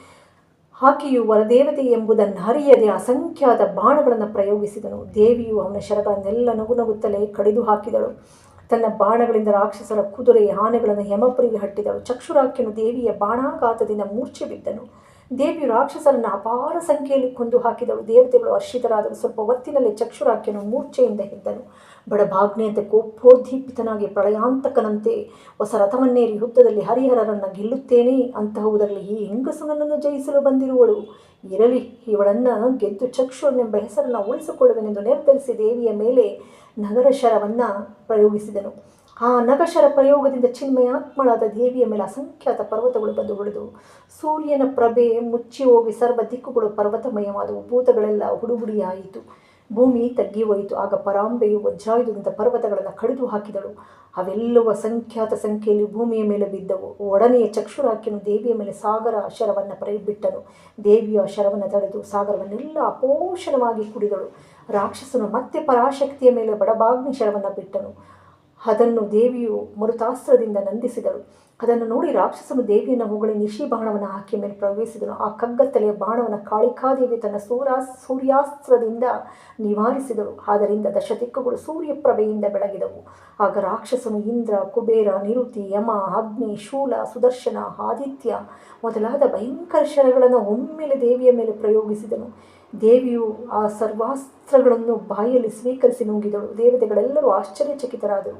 ಆಕೆಯು ವರದೇವತೆ ಎಂಬುದನ್ನು ಅರಿಯದೆ ಅಸಂಖ್ಯಾತ ಬಾಣಗಳನ್ನು ಪ್ರಯೋಗಿಸಿದನು. ದೇವಿಯು ಅವನ ಶರಗಳನ್ನೆಲ್ಲ ನಗುತ್ತಲೇ ಕಡಿದು ಹಾಕಿದಳು. ತನ್ನ ಬಾಣಗಳಿಂದ ರಾಕ್ಷಸರ ಕುದುರೆ ಆನೆಗಳನ್ನು ಯಮಪುರಿಗೆ ಹಟ್ಟಿದಳು. ಚಕ್ಷುರಾಖ್ಯನು ದೇವಿಯ ಬಾಣಾಘಾತದಿಂದ ಮೂರ್ಛೆ ಬಿದ್ದನು. ದೇವಿಯು ರಾಕ್ಷಸರನ್ನು ಅಪಾರ ಸಂಖ್ಯೆಯಲ್ಲಿ ಕೊಂದು ಹಾಕಿದಳು. ದೇವತೆಗಳು ಹರ್ಷಿತರಾದರು. ಸ್ವಲ್ಪ ಹೊತ್ತಿನಲ್ಲಿ ಚಕ್ಷುರಾಖ್ಯನು ಮೂರ್ಛೆಯಿಂದ ಎದ್ದನು. ಬಡಭಾಗ್ನೆಯಂತೆ ಕೋಪೋದ್ದೀಪಿತನಾಗಿ ಪ್ರಳಯಾಂತಕನಂತೆ ಹೊಸ ರಥವನ್ನೇರಿ ಯುದ್ಧದಲ್ಲಿ ಹರಿಹರರನ್ನು ಗೆಲ್ಲುತ್ತೇನೆ ಅಂತಹುದರಲ್ಲಿ ಈ ಹೆಂಗಸು ನನ್ನನ್ನು ಜಯಿಸಲು ಬಂದಿರುವಳು. ಇರಲಿ, ಇವಳನ್ನು ಗೆದ್ದು ಚಕ್ಷುರನೆಂಬ ಹೆಸರನ್ನು ಉಳಿಸಿಕೊಳ್ಳುವೆನೆಂದು ನಿರ್ಧರಿಸಿ ದೇವಿಯ ಮೇಲೆ ನಗರಶರವನ್ನು ಪ್ರಯೋಗಿಸಿದನು. ಆ ನಗಶರ ಪ್ರಯೋಗದಿಂದ ಚಿನ್ಮಯಾತ್ಮಳಾದ ದೇವಿಯ ಮೇಲೆ ಅಸಂಖ್ಯಾತ ಪರ್ವತಗಳು ಬಂದು ಉಳಿದವು. ಸೂರ್ಯನ ಪ್ರಭೆ ಮುಚ್ಚಿ ಹೋಗಿ ಸರ್ವ ದಿಕ್ಕುಗಳು ಪರ್ವತಮಯವಾದವು. ಭೂತಗಳೆಲ್ಲ ಹುಡುಗುಡಿಯಾಯಿತು. ಭೂಮಿ ತಗ್ಗಿ ಹೋಯಿತು. ಆಗ ಪರಾಂಬೆಯು ವಜ್ರಾಯುಧದಿಂದ ಪರ್ವತಗಳನ್ನು ಕಡಿದು ಹಾಕಿದಳು. ಅವೆಲ್ಲವೂ ಅಸಂಖ್ಯಾತ ಸಂಖ್ಯೆಯಲ್ಲಿ ಭೂಮಿಯ ಮೇಲೆ ಬಿದ್ದವು. ಒಡನೆಯ ಚಕ್ಷುರಾಖ್ಯನು ದೇವಿಯ ಮೇಲೆ ಸಾಗರ ಶರವನ್ನು ಬಿಟ್ಟನು. ದೇವಿಯು ಆ ಶರವನ್ನು ತಡೆದು ಸಾಗರವನ್ನೆಲ್ಲ ಅಪೋಷಣವಾಗಿ ಕುಡಿದಳು. ರಾಕ್ಷಸನು ಮತ್ತೆ ಪರಾಶಕ್ತಿಯ ಮೇಲೆ ಬಡಬಾಗ್ನಿ ಶರವನ್ನು ಬಿಟ್ಟನು. ಅದನ್ನು ದೇವಿಯು ಮರುತಾಸ್ತ್ರದಿಂದ ನಂದಿಸಿದಳು. ಅದನ್ನು ನೋಡಿ ರಾಕ್ಷಸನು ದೇವಿಯನ್ನು ಹೊಗಳಿ ನಿಶಿ ಬಾಣವನ್ನು ಆಕೆಯ ಮೇಲೆ ಪ್ರವೇಶಿಸಿದನು. ಆ ಕಗ್ಗತ್ತಲೆಯ ಬಾಣವನ್ನು ಕಾಳಿಕಾದೇವಿ ತನ್ನ ಸೂರ್ಯಾಸ್ತ್ರದಿಂದ ನಿವಾರಿಸಿದಳು. ಆದ್ದರಿಂದ ದಶದಿಕ್ಕುಗಳು ಸೂರ್ಯಪ್ರಭೆಯಿಂದ ಬೆಳಗಿದವು. ಆಗ ರಾಕ್ಷಸನು ಇಂದ್ರ, ಕುಬೇರ, ನಿರುತಿ, ಯಮ, ಅಗ್ನಿ, ಶೂಲ, ಸುದರ್ಶನ, ಆದಿತ್ಯ ಮೊದಲಾದ ಭಯಂಕರ ಶರಗಳನ್ನು ಒಮ್ಮೆಲೆ ದೇವಿಯ ಮೇಲೆ ಪ್ರಯೋಗಿಸಿದನು. ದೇವಿಯು ಆ ಸರ್ವಾಸ್ತ್ರಗಳನ್ನು ಬಾಯಲ್ಲಿ ಸ್ವೀಕರಿಸಿ ನುಂಗಿದಳು. ದೇವತೆಗಳೆಲ್ಲರೂ ಆಶ್ಚರ್ಯಚಕಿತರಾದರು.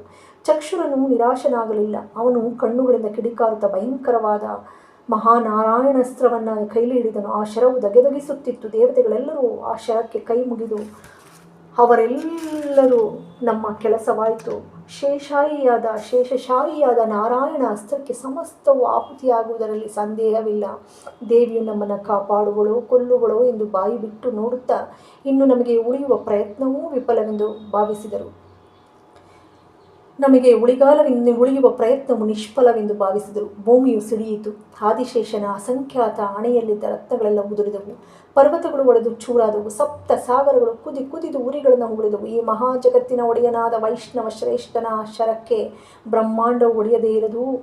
ಚಕ್ಷುರನು ನಿರಾಶನಾಗಲಿಲ್ಲ. ಅವನು ಕಣ್ಣುಗಳಿಂದ ಕಿಡಿಕಾರುತ್ತಾ ಭಯಂಕರವಾದ ಮಹಾನಾರಾಯಣಾಸ್ತ್ರವನ್ನು ಕೈಲಿ ಹಿಡಿದನು. ಆ ಶರವು ದಗೆದಗಿಸುತ್ತಿತ್ತು. ದೇವತೆಗಳೆಲ್ಲರೂ ಆ ಶರಕ್ಕೆ ಕೈ ಮುಗಿದು, ಅವರೆಲ್ಲರೂ ನಮ್ಮ ಕೆಲಸವಾಯಿತು. ಶೇಷಶಾಹಿಯಾದ ನಾರಾಯಣ ಅಸ್ತ್ರಕ್ಕೆ ಸಮಸ್ತವು ಆಹುತಿಯಾಗುವುದರಲ್ಲಿ ಸಂದೇಹವಿಲ್ಲ. ದೇವಿಯು ನಮ್ಮನ್ನು ಕಾಪಾಡುವಳೋ ಕೊಲ್ಲುವಳೋ ಎಂದು ಬಾಯಿ ಬಿಟ್ಟು ನೋಡುತ್ತಾ ಇನ್ನು ನಮಗೆ ಉಳಿಯುವ ಪ್ರಯತ್ನವೂ ವಿಫಲವೆಂದು ಭಾವಿಸಿದರು. ನಮಗೆ ಉಳಿಯುವ ಪ್ರಯತ್ನವು ನಿಷ್ಫಲವೆಂದು ಭಾವಿಸಿದರು. ಭೂಮಿಯು ಸಿಡಿಯಿತು. ಆದಿಶೇಷನ ಅಸಂಖ್ಯಾತ ಹಣೆಯಲ್ಲಿದ್ದ ರತ್ನಗಳೆಲ್ಲ ಉದುರಿದವು. ಪರ್ವತಗಳು ಒಡೆದು ಚೂರಾದವು. ಸಪ್ತ ಸಾಗರಗಳು ಕುದಿದು ಉರಿಗಳನ್ನು ಉಳಿದವು. ಈ ಮಹಾ ಜಗತ್ತಿನ ಒಡೆಯನಾದ ವೈಷ್ಣವ ಶ್ರೇಷ್ಠನ ಶರಕ್ಕೆ ಬ್ರಹ್ಮಾಂಡವು ಒಡೆಯದೇ ಇರದು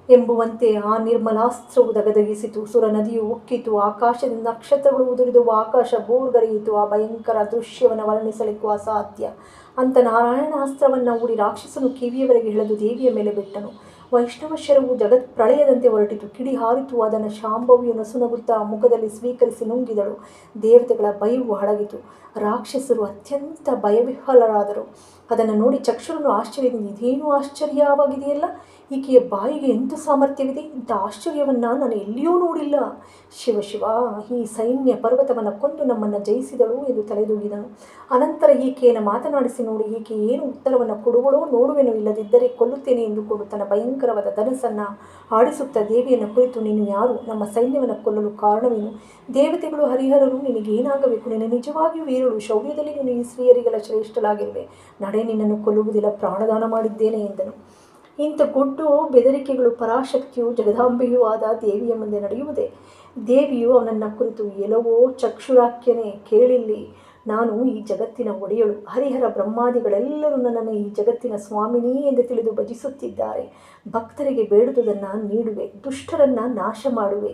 ಎಂಬುವಂತೆ ಆ ನಿರ್ಮಲಾಸ್ತ್ರವು ದಗದಗಿಸಿತು. ಸುರ ನದಿಯು ಉಕ್ಕಿತು. ಆಕಾಶದಿಂದ ನಕ್ಷತ್ರಗಳು ಉದುರಿದವು. ಆಕಾಶ ಬೋರ್ಗರೆಯಿತು. ಆ ಭಯಂಕರ ದೃಶ್ಯವನ್ನು ವರ್ಣಿಸಲಿಕ್ಕೂ ಅಸಾಧ್ಯ. ಅಂತ ನಾರಾಯಣಾಸ್ತ್ರವನ್ನು ಹೂಡಿ ರಾಕ್ಷಸನು ಕಿವಿಯವರೆಗೆ ಎಳೆದು ದೇವಿಯ ಮೇಲೆ ಬಿಟ್ಟನು. ವೈಷ್ಣವ ಶರವು ಜಗತ್ ಪ್ರಳಯದಂತೆ ಹೊರಟಿತು. ಕಿಡಿ ಹಾರಿತು. ಅದನ್ನು ಶಾಂಭವಿಯು ನಸುನಗುತ್ತಾ ಮುಖದಲ್ಲಿ ಸ್ವೀಕರಿಸಿ ನುಂಗಿದಳು. ದೇವತೆಗಳ ಭಯವು ಅಡಗಿತು. ರಾಕ್ಷಸರು ಅತ್ಯಂತ ಭಯವಿಹ್ವಲರಾದರು. ಅದನ್ನು ನೋಡಿ ಚಕ್ಷುರನು ಆಶ್ಚರ್ಯದಿಂದ, ಇದೇನು ಆಶ್ಚರ್ಯವಾಗಿದೆಯಲ್ಲ, ಈಕೆಯ ಬಾಯಿಗೆ ಎಂಥ ಸಾಮರ್ಥ್ಯವಿದೆ, ಇಂಥ ಆಶ್ಚರ್ಯವನ್ನು ನಾನು ಎಲ್ಲಿಯೂ ನೋಡಿಲ್ಲ. ಶಿವ ಶಿವ, ಈ ಸೈನ್ಯ ಪರ್ವತವನ್ನು ಕೊಂದು ನಮ್ಮನ್ನು ಜಯಿಸಿದಳು ಎಂದು ತಲೆದೂಗಿದನು. ಅನಂತರ ಈಕೆಯನ್ನು ಮಾತನಾಡಿಸಿ ನೋಡಿ, ಈಕೆ ಏನು ಉತ್ತರವನ್ನು ಕೊಡುವಳೋ ನೋಡುವೆನು, ಇಲ್ಲದಿದ್ದರೆ ಕೊಲ್ಲುತ್ತೇನೆ ಎಂದುಕೊಂಡು ತನ್ನ ಭಯಂಕರವಾದ ಧನಸ್ಸನ್ನು ಆಡಿಸುತ್ತಾ ದೇವಿಯನ್ನು ಕುರಿತು, ನೀನು ಯಾರು, ನಮ್ಮ ಸೈನ್ಯವನ್ನು ಕೊಲ್ಲಲು ಕಾರಣವೇನು, ದೇವತೆಗಳು ಹರಿಹರರು ನಿನಗೇನಾಗಬೇಕು, ನಿನ್ನ ನಿಜವಾಗಿಯೂ ವೀರಳು, ಶೌರ್ಯದಲ್ಲಿ ನೀನು ಈ ಸ್ತ್ರೀಯರಿಗೆಲ್ಲ ಶ್ರೇಷ್ಠಳಾಗಿರುವೆ, ನಡೆ ನಿನ್ನನ್ನು ಕೊಲ್ಲುವುದಿಲ್ಲ, ಪ್ರಾಣದಾನ ಮಾಡಿದ್ದೇನೆ ಎಂದನು. ಇಂಥ ಗೊಡ್ಡು ಬೆದರಿಕೆಗಳು ಪರಾಶಕ್ತಿಯು ಜಗದಾಂಬೆಯೂ ಆದ ದೇವಿಯ ಮುಂದೆ ನಡೆಯುವುದೇ? ದೇವಿಯು ಅವನನ್ನು ಕುರಿತು, ಎಲವೋ ಚಕ್ಷುರಾಖ್ಯನೇ, ಕೇಳಿಲ್ಲಿ, ನಾನು ಈ ಜಗತ್ತಿನ ಒಡೆಯಳು. ಹರಿಹರ ಬ್ರಹ್ಮಾದಿಗಳೆಲ್ಲರೂ ನನ್ನನ್ನು ಈ ಜಗತ್ತಿನ ಸ್ವಾಮಿನಿ ಎಂದು ತಿಳಿದು ಭಜಿಸುತ್ತಿದ್ದಾರೆ. ಭಕ್ತರಿಗೆ ಬೇಡುವುದನ್ನು ನೀಡುವೆ, ದುಷ್ಟರನ್ನು ನಾಶ ಮಾಡುವೆ.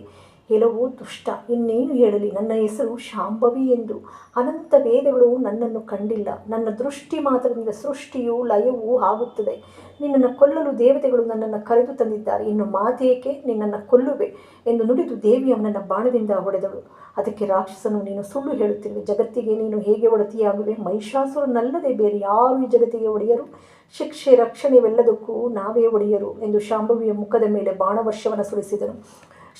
ಕೆಲವು ದುಷ್ಟ, ಇನ್ನೇನು ಹೇಳಲಿ, ನನ್ನ ಹೆಸರು ಶಾಂಭವಿ ಎಂದು. ಅನಂತ ವೇದಗಳು ನನ್ನನ್ನು ಕಂಡಿಲ್ಲ. ನನ್ನ ದೃಷ್ಟಿ ಮಾತ್ರದಿಂದ ಸೃಷ್ಟಿಯೂ ಲಯವೂ ಆಗುತ್ತದೆ. ನಿನ್ನನ್ನು ಕೊಲ್ಲಲು ದೇವತೆಗಳು ನನ್ನನ್ನು ಕರೆದು ತಂದಿದ್ದಾರೆ. ಇನ್ನು ಮಾತೇಕೆ, ನಿನ್ನನ್ನು ಕೊಲ್ಲುವೆ ಎಂದು ನುಡಿದು ದೇವಿ ಅವನನ್ನು ಬಾಣದಿಂದ ಹೊಡೆದಳು. ಅದಕ್ಕೆ ರಾಕ್ಷಸನು, ನೀನು ಸುಳ್ಳು ಹೇಳುತ್ತಿರುವೆ. ಜಗತ್ತಿಗೆ ನೀನು ಹೇಗೆ ಒಡತಿಯಾಗುವೆ? ಮಹಿಷಾಸುರನಲ್ಲದೆ ಬೇರೆ ಯಾರು ಈ ಜಗತ್ತಿಗೆ ಒಡೆಯರು? ಶಿಕ್ಷೆ ರಕ್ಷಣೆವೆಲ್ಲದಕ್ಕೂ ನಾವೇ ಒಡೆಯರು ಎಂದು ಶಾಂಭವಿಯ ಮುಖದ ಮೇಲೆ ಬಾಣವರ್ಷವನ್ನು ಸುರಿಸಿದನು.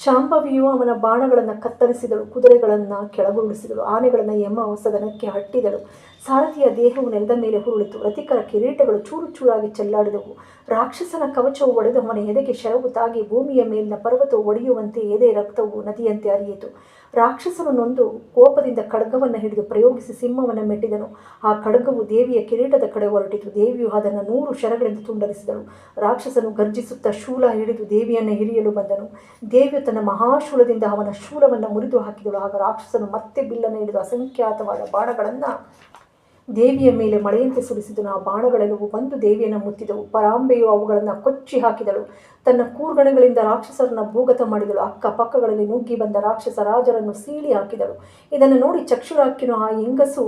ಶಾಂಭವಿಯು ಅವನ ಬಾಣಗಳನ್ನು ಕತ್ತರಿಸಿದಳು, ಕುದುರೆಗಳನ್ನು ಕೆಳಗುರುಳಿಸಿದಳು, ಆನೆಗಳನ್ನು ಯಮಸದನಕ್ಕೆ ಹಟ್ಟಿದಳು. ಸಾರಥಿಯ ದೇಹವು ನೆಲದ ಮೇಲೆ ಹುರುಳಿತು. ರತಿಕರ ಕಿರೀಟಗಳು ಚೂರು ಚೂರಾಗಿ ಚೆಲ್ಲಾಡಿದವು. ರಾಕ್ಷಸನ ಕವಚವು ಒಡೆದು ಅವನ ಎದೆಗೆ ಶರವು ತಾಗಿ ಭೂಮಿಯ ಮೇಲಿನ ಪರ್ವತವು ಒಡೆಯುವಂತೆ ಎದೆ ರಕ್ತವು ನದಿಯಂತೆ ಹರಿಯಿತು. ರಾಕ್ಷಸನು ನೊಂದು ಕೋಪದಿಂದ ಖಡ್ಗವನ್ನು ಹಿಡಿದು ಪ್ರಯೋಗಿಸಿ ಸಿಂಹವನ್ನು ಮೆಟ್ಟಿದನು. ಆ ಖಡ್ಗವು ದೇವಿಯ ಕಿರೀಟದ ಕಡೆ ಹೊರಟಿತು. ದೇವಿಯು ಅದನ್ನು 100 ಶರಗಳಿಂದ ತುಂಡರಿಸಿದಳು. ರಾಕ್ಷಸನು ಗರ್ಜಿಸುತ್ತಾ ಶೂಲ ಹಿಡಿದು ದೇವಿಯನ್ನು ಹಿರಿಯಲು ಬಂದನು. ದೇವಿಯು ತನ್ನ ಮಹಾಶೂಲದಿಂದ ಅವನ ಶೂಲವನ್ನು ಮುರಿದು ಹಾಕಿದಳು. ಆಗ ರಾಕ್ಷಸನು ಮತ್ತೆ ಬಿಲ್ಲನ್ನು ಹಿಡಿದು ಅಸಂಖ್ಯಾತವಾದ ಬಾಣಗಳನ್ನು ದೇವಿಯ ಮೇಲೆ ಮಳೆಯಂತೆ ಸುರಿಸಿದನು. ಆ ಬಾಣಗಳೆಲ್ಲವೂ ಬಂದು ದೇವಿಯನ್ನು ಮುತ್ತಿದವು. ಪರಾಂಬೆಯು ಅವುಗಳನ್ನು ಕೊಚ್ಚಿ ಹಾಕಿದಳು. ತನ್ನ ಕೂರ್ಗಣಗಳಿಂದ ರಾಕ್ಷಸರನ್ನು ಭೂಗತ ಮಾಡಿದಳು. ಅಕ್ಕಪಕ್ಕಗಳಲ್ಲಿ ನುಗ್ಗಿ ಬಂದ ರಾಕ್ಷಸ ರಾಜರನ್ನು ಸೀಳಿ ಹಾಕಿದಳು. ಇದನ್ನು ನೋಡಿ ಚಕ್ಷುರಾಕ್ಯನು, ಆ ಹೆಂಗಸು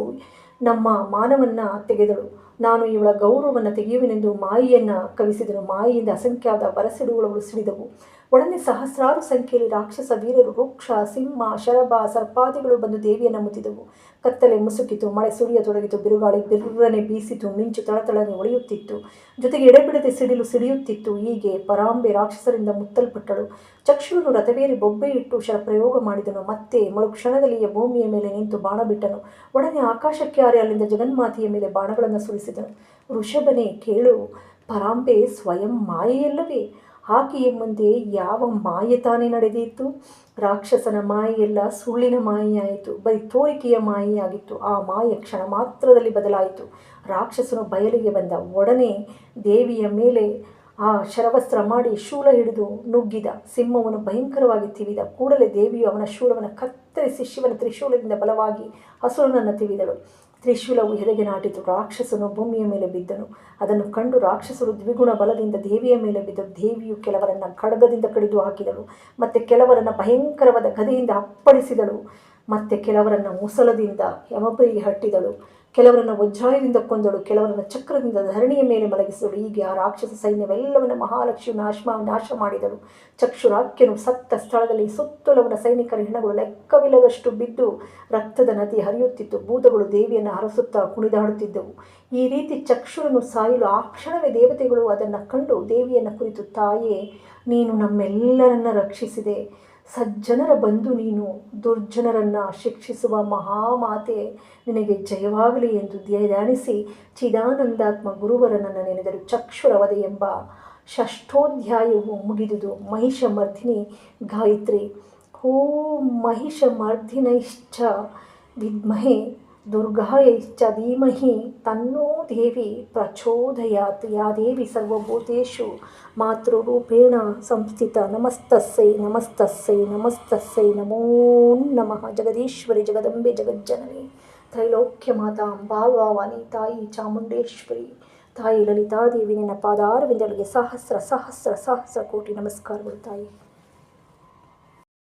ನಮ್ಮ ಮಾನವನ್ನು ತೆಗೆದಳು, ನಾನು ಇವಳ ಗೌರವವನ್ನು ತೆಗೆಯುವೆನೆಂದು ಮಾಯಿಯನ್ನು ಕವಿಸಿದನು. ಮಾಯಿಯಿಂದ ಅಸಂಖ್ಯಾತ ಬರಸಿಡುಗಳು ಸಿಡಿದವು. ಒಡನೆ ಸಹಸ್ರಾರು ಸಂಖ್ಯೆಯಲ್ಲಿ ರಾಕ್ಷಸ ವೀರರು, ವೃಕ್ಷ, ಸಿಂಹ, ಶರಭ, ಸರ್ಪಾದಿಗಳು ಬಂದು ದೇವಿಯನ್ನು ಮುತ್ತಿದವು. ಕತ್ತಲೆ ಮುಸುಕಿತು. ಮಳೆ ಸುರಿಯತೊಡಗಿತು. ಬಿರುಗಾಳಿ ಬಿರ್ರನೆ ಬೀಸಿತು. ಮಿಂಚು ತಳತಳನೆ ಹೊಳೆಯುತ್ತಿತ್ತು. ಜೊತೆಗೆ ಎಡೆಬಿಡದೆ ಸಿಡಿಲು ಸಿಡಿಯುತ್ತಿತ್ತು. ಹೀಗೆ ಪರಾಂಬೆ ರಾಕ್ಷಸರಿಂದ ಮುತ್ತಲ್ಪಟ್ಟಳು. ಚಕ್ಷುರನು ರಥವೇರಿ ಬೊಬ್ಬೆ ಇಟ್ಟು ಶರಪ್ರಯೋಗ ಮಾಡಿದನು. ಮತ್ತೆ ಮರುಕ್ಷಣದಲ್ಲಿಯೇ ಭೂಮಿಯ ಮೇಲೆ ನಿಂತು ಬಾಣ ಬಿಟ್ಟನು. ಒಡನೆ ಆಕಾಶಕ್ಕೆ ಹಾರಿ ಅಲ್ಲಿಂದ ಜಗನ್ಮಾತೆಯ ಮೇಲೆ ಬಾಣಗಳನ್ನು ಸುರಿಸಿದನು. ಋಷಭನೇ ಕೇಳು, ಪರಾಂಬೆ ಸ್ವಯಂ ಮಾಯೆಯಲ್ಲವೇ? ಆಕೆಯ ಮುಂದೆ ಯಾವ ಮಾಯೆ ತಾನೇ ನಡೆದಿತ್ತು? ರಾಕ್ಷಸನ ಮಾಯೆಯೆಲ್ಲ ಸುಳ್ಳಿನ ಮಾಯೆಯಾಯಿತು. ಬರೀ ತೋರಿಕೆಯ ಮಾಯೆಯಾಗಿತ್ತು. ಆ ಮಾಯೆ ಕ್ಷಣ ಮಾತ್ರದಲ್ಲಿ ಬದಲಾಯಿತು. ರಾಕ್ಷಸನು ಬಯಲಿಗೆ ಬಂದ. ಒಡನೆ ದೇವಿಯ ಮೇಲೆ ಆ ಶರವಸ್ತ್ರ ಮಾಡಿ ಶೂಲ ಹಿಡಿದು ನುಗ್ಗಿದ. ಸಿಂಹವನ್ನು ಭಯಂಕರವಾಗಿ ತಿವಿದ. ಕೂಡಲೇ ದೇವಿಯು ಅವನ ಶೂಲವನ್ನು ಕತ್ತರಿಸಿ ಶಿವನ ತ್ರಿಶೂಲದಿಂದ ಬಲವಾಗಿ ಹಸುರನನ್ನು ತಿವಿದಳು. ತ್ರಿಶೂಲವು ಎದೆಗೆ ನಾಟಿತು. ರಾಕ್ಷಸನು ಭೂಮಿಯ ಮೇಲೆ ಬಿದ್ದನು. ಅದನ್ನು ಕಂಡು ರಾಕ್ಷಸರು ದ್ವಿಗುಣ ಬಲದಿಂದ ದೇವಿಯ ಮೇಲೆ ಬಿದ್ದರು. ದೇವಿಯು ಕೆಲವರನ್ನು ಖಡ್ಗದಿಂದ ಕಡಿದು ಹಾಕಿದಳು. ಮತ್ತೆ ಕೆಲವರನ್ನು ಭಯಂಕರವಾದ ಗದೆಯಿಂದ ಅಪ್ಪಳಿಸಿದಳು. ಮತ್ತೆ ಕೆಲವರನ್ನು ಮುಸಲದಿಂದ ಯಮಪುರಿಗೆ ಹಟ್ಟಿದಳು. ಕೆಲವರನ್ನು ವಜ್ರಾಯದಿಂದ ಕೊಂದಳು. ಕೆಲವರನ್ನು ಚಕ್ರದಿಂದ ಧರಣಿಯ ಮೇಲೆ ಮಲಗಿಸಿದಳು. ಹೀಗೆ ಆ ರಾಕ್ಷಸ ಸೈನ್ಯವೆಲ್ಲವನ್ನ ಮಹಾಲಕ್ಷ್ಮಿ ನಾಶ ಮಾಡಿದಳು. ಚಕ್ಷುರಾಕ್ಯನು ಸತ್ತ ಸ್ಥಳದಲ್ಲಿ ಸುತ್ತಲವನ ಸೈನಿಕರ ಹೆಣಗಳು ಲೆಕ್ಕವಿಲ್ಲದಷ್ಟು ಬಿದ್ದು ರಕ್ತದ ನದಿ ಹರಿಯುತ್ತಿತ್ತು. ಭೂತಗಳು ದೇವಿಯನ್ನು ಹರಸುತ್ತಾ ಕುಣಿದಾಡುತ್ತಿದ್ದವು. ಈ ರೀತಿ ಚಕ್ಷುರನು ಸಾಯಲು ಆ ಕ್ಷಣವೇ ದೇವತೆಗಳು ಅದನ್ನು ಕಂಡು ದೇವಿಯನ್ನು ಕುರಿತು, ತಾಯೇ, ನೀನು ನಮ್ಮೆಲ್ಲರನ್ನ ರಕ್ಷಿಸಿದೆ. ಸಜ್ಜನರ ಬಂಧು ನೀನು, ದುರ್ಜನರನ್ನು ಶಿಕ್ಷಿಸುವ ಮಹಾಮಾತೆ, ನಿನಗೆ ಜಯವಾಗಲಿ ಎಂದು ಧ್ಯಾನಿಸಿ ಚಿದಾನಂದಾತ್ಮ ಗುರುವರನನ್ನು ನೆನೆದರು. ಚಕ್ಷುರವಧೆ ಎಂಬ ಷಷ್ಠೋಧ್ಯಾಯವು ಮುಗಿದುದು. ಮಹಿಷಮರ್ಧಿನಿ ಗಾಯತ್ರಿ. ಓಂ ಮಹಿಷಮರ್ಧಿನೈಶ್ಚ ವಿದ್ಮಹೇ ದುರ್ಗಾಯೈಶ್ಚ ಧೀಮಹಿ ತನ್ನೋ ದೇವಿ ಪ್ರಚೋದಯಾತ್. ಯಾ ದೇವಿ ಸರ್ವಭೂತೇಷು ಮಾತೃರೂಪೇಣ ಸಂಸ್ಥಿತ. ನಮಸ್ತಸ್ಸೈ ನಮಸ್ತಸ್ಸೈ ನಮಸ್ತಸ್ಸೈ ನಮೋ ನಮಃ. ಜಗದೀಶ್ವರಿ ಜಗದಂಬೆ ಜಗಜ್ಜನನಿ ತ್ರೈಲೋಕ್ಯ ಮಾತಾ ಅಂಬಾಭವಾನಿ ತಾಯಿ ಚಾಮುಂಡೇಶ್ವರಿ ತಾಯಿ ಲಲಿತಾದೇವಿ ನಿನ್ನ ಪಾದಾರವಿಂದಗಳಿಗೆ ಸಹಸ್ರ ಸಹಸ್ರ ಸಹಸ್ರ ಕೋಟಿ ನಮಸ್ಕಾರಗಳು ತಾಯಿ.